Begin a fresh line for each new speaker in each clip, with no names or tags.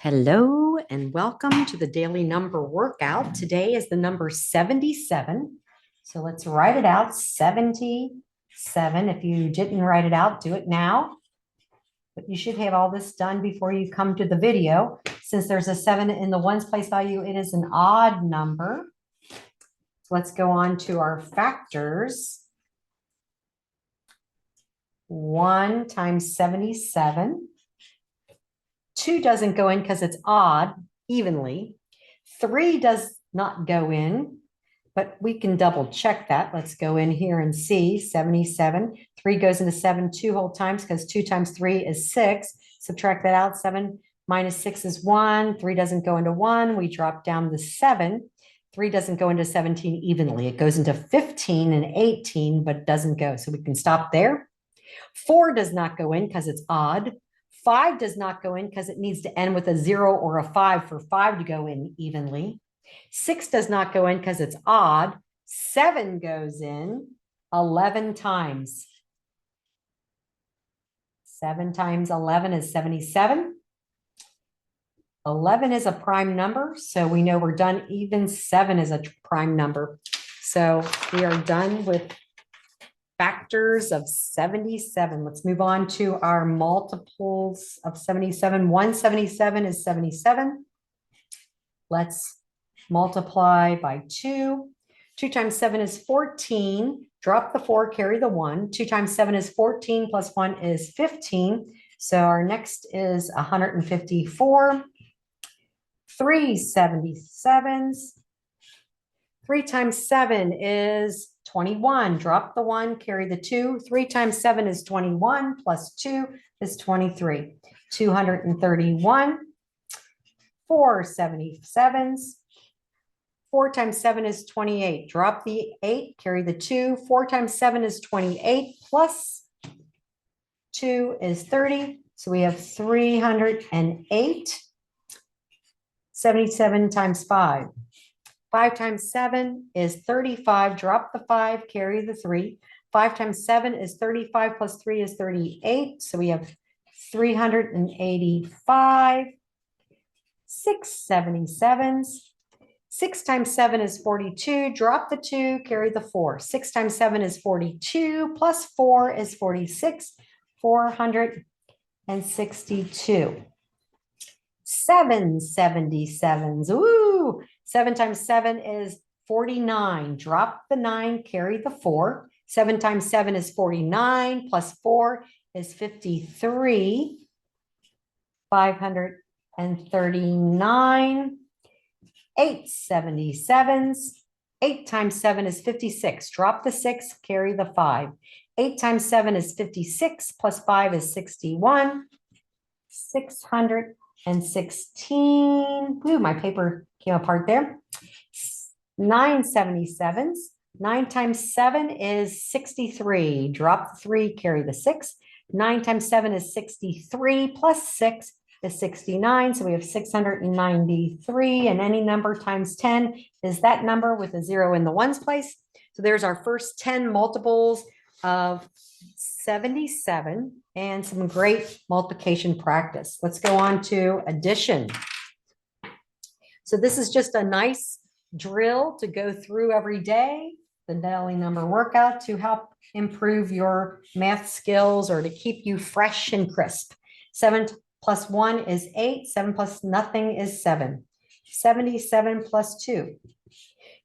Hello and welcome to the daily number workout. Today is the number 77. So let's write it out, 77. If you didn't write it out, do it now. But you should have all this done before you come to the video. Since there's a 7 in the ones place value, it is an odd number. So let's go on to our factors. 1 times 77. 2 doesn't go in because it's odd evenly. 3 does not go in, but we can double check that. Let's go in here and see 77. 3 goes into 7 2 whole times because 2 times 3 is 6. Subtract that out. 7 minus 6 is 1. 3 doesn't go into 1. We drop down to 7. 3 doesn't go into 17 evenly. It goes into 15 and 18, but doesn't go. So we can stop there. 4 does not go in because it's odd. 5 does not go in because it needs to end with a 0 or a 5 for 5 to go in evenly. 6 does not go in because it's odd. 7 goes in 11 times. 7 times 11 is 77. 11 is a prime number, so we know we're done. Even 7 is a prime number. So we are done with factors of 77. Let's move on to our multiples of 77. 177 is 77. Let's multiply by 2. 2 times 7 is 14. Drop the 4, carry the 1. 2 times 7 is 14 plus 1 is 15. So our next is 154. 3 77s. 3 times 7 is 21. Drop the 1, carry the 2. 3 times 7 is 21 plus 2 is 23. 231. 4 77s. 4 times 7 is 28. Drop the 8, carry the 2. 4 times 7 is 28 plus 2 is 30. So we have 308. 77 times 5. 5 times 7 is 35. Drop the 5, carry the 3. 5 times 7 is 35 plus 3 is 38. So we have 385. 6 77s. 6 times 7 is 42. Drop the 2, carry the 4. 6 times 7 is 42 plus 4 is 46. 462. 7 77s. Ooh, 7 times 7 is 49. Drop the 9, carry the 4. 7 times 7 is 49 plus 4 is 53. 539. 8 77s. 8 times 7 is 56. Drop the 6, carry the 5. 8 times 7 is 56 plus 5 is 61. 616. Ooh, my paper came apart there. 9 77s. 9 times 7 is 63. Drop the 3, carry the 6. 9 times 7 is 63 plus 6 is 69. So we have 693, and any number times 10 is that number with a 0 in the ones place. So there's our first 10 multiples of 77 and some great multiplication practice. Let's go on to addition. So this is just a nice drill to go through every day, the daily number workout, to help improve your math skills or to keep you fresh and crisp. 7 plus 1 is 8. 7 plus nothing is 7. 77 plus 2.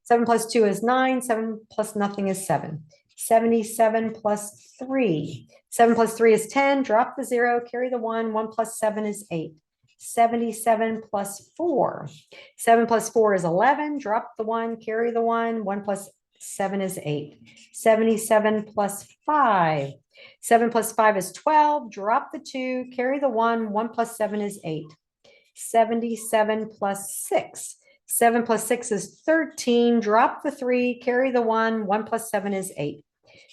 7 plus 2 is 9. 7 plus nothing is 7. 77 plus 3. 7 plus 3 is 10. Drop the 0, carry the 1. 1 plus 7 is 8. 77 plus 4. 7 plus 4 is 11. Drop the 1, carry the 1. 1 plus 7 is 8. 77 plus 5. 7 plus 5 is 12. Drop the 2, carry the 1. 1 plus 7 is 8. 77 plus 6. 7 plus 6 is 13. Drop the 3, carry the 1. 1 plus 7 is 8.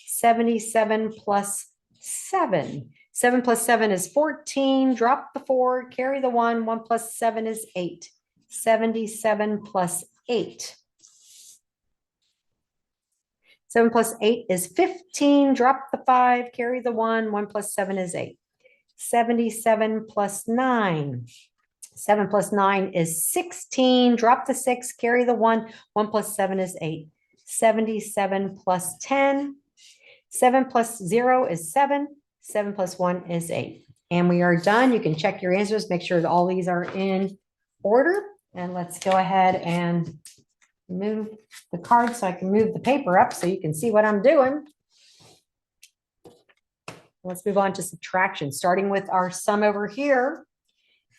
77 plus 7. 7 plus 7 is 14. Drop the 4, carry the 1. 1 plus 7 is 8. 77 plus 8. 7 plus 8 is 15. Drop the 5, carry the 1. 1 plus 7 is 8. 77 plus 9. 7 plus 9 is 16. Drop the 6, carry the 1. 1 plus 7 is 8. 77 plus 10. 7 plus 0 is 7. 7 plus 1 is 8. And we are done. You can check your answers. Make sure that all these are in order. And let's go ahead and move the card so I can move the paper up so you can see what I'm doing. Let's move on to subtraction, starting with our sum over here.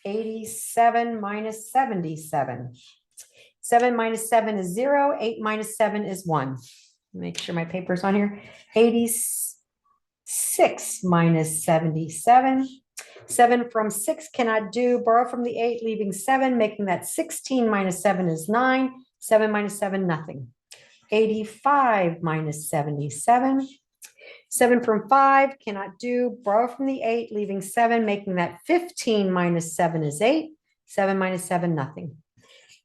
87 minus 77. 7 minus 7 is 0. 8 minus 7 is 1. Make sure my paper's on here. 86 minus 77. 7 from 6 cannot do. Borrow from the 8, leaving 7, making that 16 minus 7 is 9. 7 minus 7, nothing. 85 minus 77. 7 from 5 cannot do. Borrow from the 8, leaving 7, making that 15 minus 7 is 8. 7 minus 7, nothing.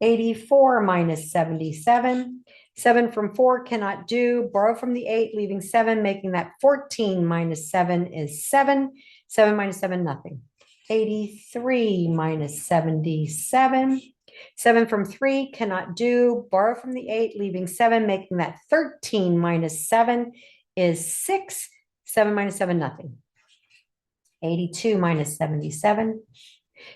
84 minus 77. 7 from 4 cannot do. Borrow from the 8, leaving 7, making that 14 minus 7 is 7. 7 minus 7, nothing. 83 minus 77. 7 from 3 cannot do. Borrow from the 8, leaving 7, making that 13 minus 7 is 6. 7 minus 7, nothing. 82 minus 77.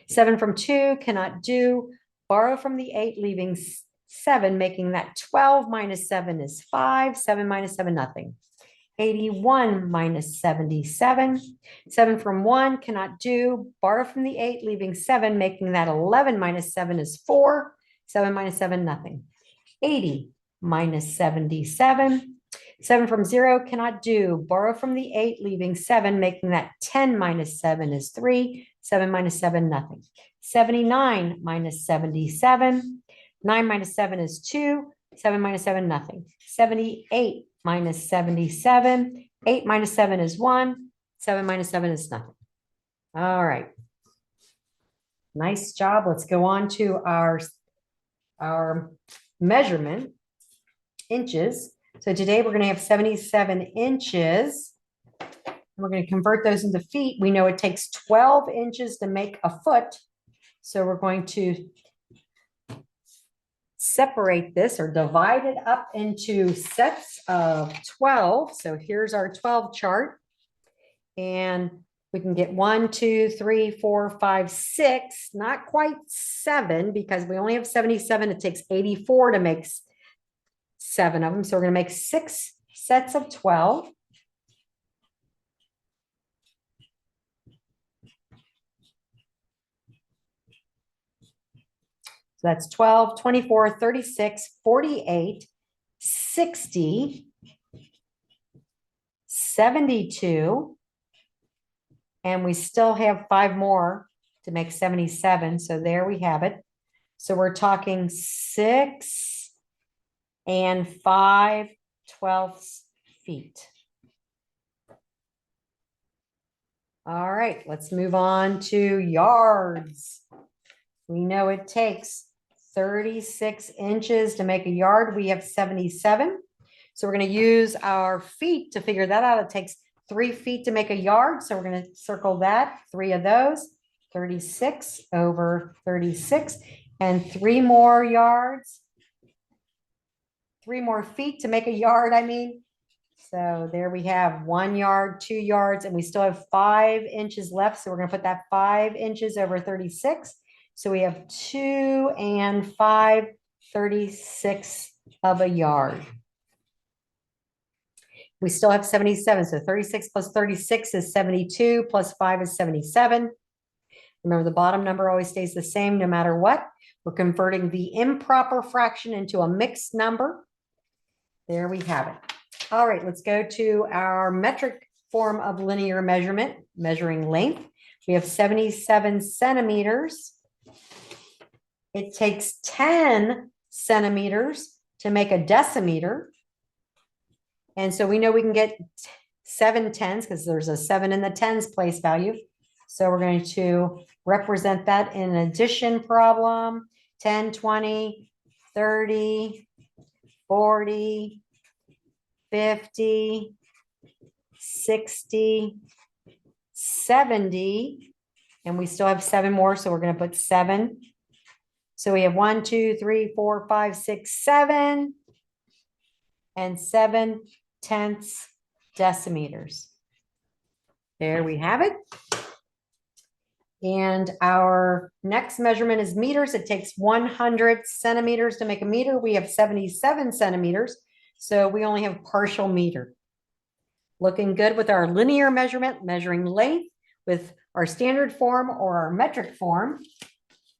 7 from 2 cannot do. Borrow from the 8, leaving 7, making that 12 minus 7 is 5. 7 minus 7, nothing. 81 minus 77. 7 from 1 cannot do. Borrow from the 8, leaving 7, making that 11 minus 7 is 4. 7 minus 7, nothing. 80 minus 77. 7 from 0 cannot do. Borrow from the 8, leaving 7, making that 10 minus 7 is 3. 7 minus 7, nothing. 79 minus 77. 9 minus 7 is 2. 7 minus 7, nothing. 78 minus 77. 8 minus 7 is 1. 7 minus 7 is nothing. All right. Nice job. Let's go on to our measurement, inches. So today we're going to have 77 inches. We're going to convert those into feet. We know it takes 12 inches to make a foot. So we're going to separate this or divide it up into sets of 12. So here's our 12 chart. And we can get 1, 2, 3, 4, 5, 6, not quite 7 because we only have 77. It takes 84 to make 7 of them. So we're going to make 6 sets of 12. So that's 12, 24, 36, 48, 60, 72, and we still have 5 more to make 77. So there we have it. So we're talking 6 and 5/12 feet. All right, let's move on to yards. We know it takes 36 inches to make a yard. We have 77. So we're going to use our feet to figure that out. It takes 3 feet to make a yard. So we're going to circle that, 3 of those, 36 over 36, and 3 more yards. 3 more feet to make a yard, I mean. So there we have 1 yard, 2 yards, and we still have 5 inches left. So we're going to put that 5 inches over 36. So we have 2 and 5/36 of a yard. We still have 77. So 36 plus 36 is 72, plus 5 is 77. Remember, the bottom number always stays the same no matter what. We're converting the improper fraction into a mixed number. There we have it. All right, let's go to our metric form of linear measurement, measuring length. We have 77 centimeters. It takes 10 centimeters to make a decimeter. And so we know we can get 7 tenths because there's a 7 in the tens place value. So we're going to represent that in an addition problem. 10, 20, 30, 40, 50, 60, 70, And we still have 7 more, so we're going to put 7. So we have 1, 2, 3, 4, 5, 6, 7, and 7/10 decimeters. There we have it. And our next measurement is meters. It takes 100 centimeters to make a meter. We have 77 centimeters, so we only have partial meter. Looking good with our linear measurement, measuring length with our standard form or our metric form.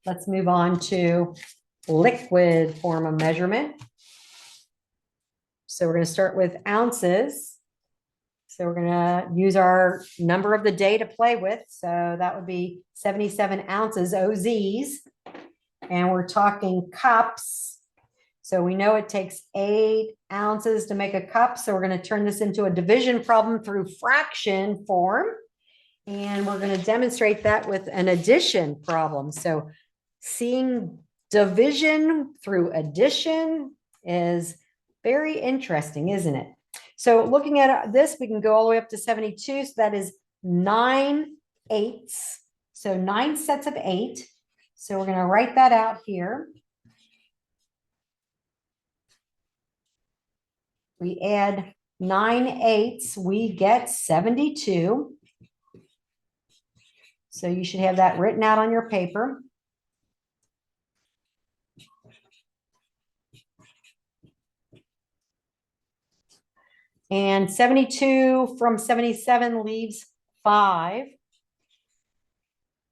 Let's move on to liquid form of measurement. So we're going to start with ounces. So we're going to use our number of the day to play with. So that would be 77 ounces, OZs. And we're talking cups. So we know it takes 8 ounces to make a cup. So we're going to turn this into a division problem through fraction form. And we're going to demonstrate that with an addition problem. So seeing division through addition is very interesting, isn't it? So looking at this, we can go all the way up to 72. So that is 9/8. So 9 sets of 8. So we're going to write that out here. We add 9/8, we get 72. So you should have that written out on your paper. And 72 from 77 leaves 5.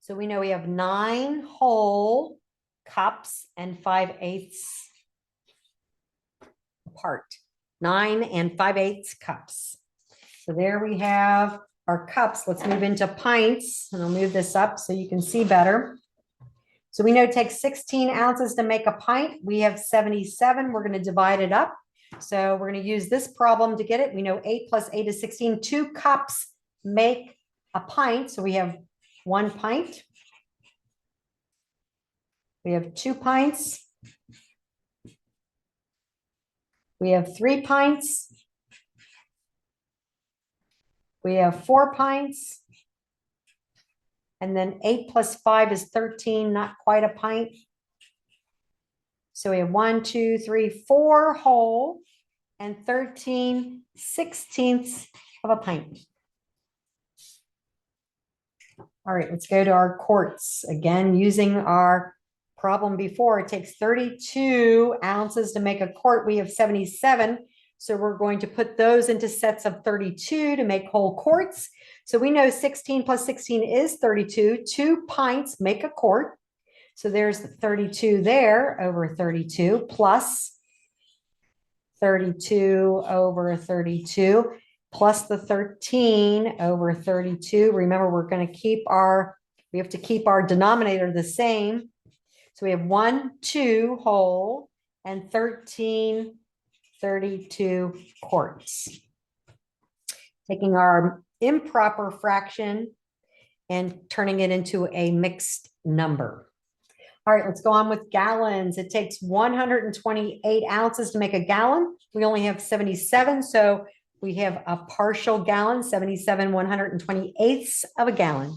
So we know we have 9 whole cups and 5/8 apart. 9 and 5/8 cups. So there we have our cups. Let's move into pints, and I'll move this up so you can see better. So we know it takes 16 ounces to make a pint. We have 77. We're going to divide it up. So we're going to use this problem to get it. We know 8 plus 8 is 16. 2 cups make a pint. So we have 1 pint. We have 2 pints. We have 3 pints. We have 4 pints. And then 8 plus 5 is 13, not quite a pint. So we have 1, 2, 3, 4 whole and 13/16 of a pint. All right, let's go to our quarts. Again, using our problem before, it takes 32 ounces to make a quart. We have 77. So we're going to put those into sets of 32 to make whole quarts. So we know 16 plus 16 is 32. 2 pints make a quart. So there's 32 there over 32 plus 32 over 32 plus the 13 over 32. Remember, we're going to keep we have to keep our denominator the same. So we have 1, 2 whole and 32 quarts. Taking our improper fraction and turning it into a mixed number. All right, let's go on with gallons. It takes 128 ounces to make a gallon. We only have 77, so we have a partial gallon, 77 128ths of a gallon.